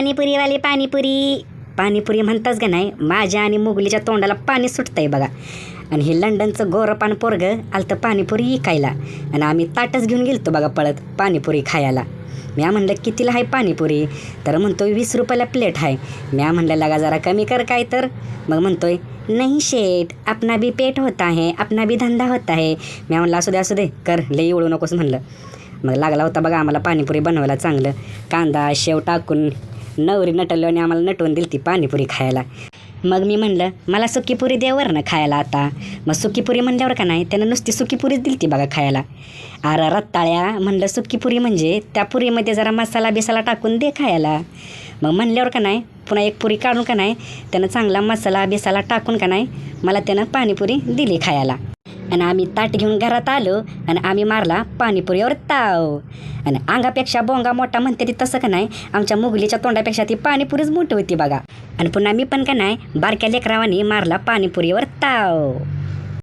पाणीपुरीवाले पाणीपुरी. पाणीपुरी म्हणताच का नाही, माझ्या आणि मुगलीच्या तोंडाला पाणी सुटतंय बघा. आणि हे लंडनचं गोरपान पोरगं आलतं पाणीपुरी इकायला आणि आम्ही ताटच घेऊन गेलतो बघा पळत पाणीपुरी खायला. म्या म्हणलं कितीला आहे पाणीपुरी, तर म्हणतोय 20 रुपयाला प्लेट आहे. म्या म्हणलं लगा जरा कमी कर काय तर. मग म्हणतोय नाही शेठ, अपना भी पेट होता है, अपना भी धंदा होता है. म्या म्हणलं असू दे कर, लई ओळू नकोस म्हणलं. मग लागला होता बघा आम्हाला पाणीपुरी बनवायला चांगलं. कांदा शेव टाकून नवरी नटल्याने आम्हाला नटवून दिली ती पाणीपुरी खायला. मग मी म्हणलं मला सुकीपुरी देवर ना खायला आता. मग सुकीपुरी म्हणल्यावर का नाही त्यानं नुसती सुकीपुरीच दिली ती बघा खायला. अरे रत्ताळ्या म्हणलं, सुकीपुरी म्हणजे त्या पुरीमध्ये जरा मसाला बिसाला टाकून दे खायला. मग म्हणल्यावर का नाही पुन्हा एक पुरी काढून का नाही त्यानं चांगला मसाला बिसाला टाकून का नाही मला त्यानं पाणीपुरी दिली खायला. आणि आम्ही ताट घेऊन घरात आलो आणि आम्ही मारला पाणीपुरीवर ताव. आणि अंगापेक्षा बोंगा मोठा म्हणते ती तसं का नाही आमच्या मुगलीच्या तोंडापेक्षा ती पाणीपुरीच मोठी होती बघा. आणि पुन्हा मी पण का नाही बारक्या लेकरावानी मारला पाणीपुरीवर ताव.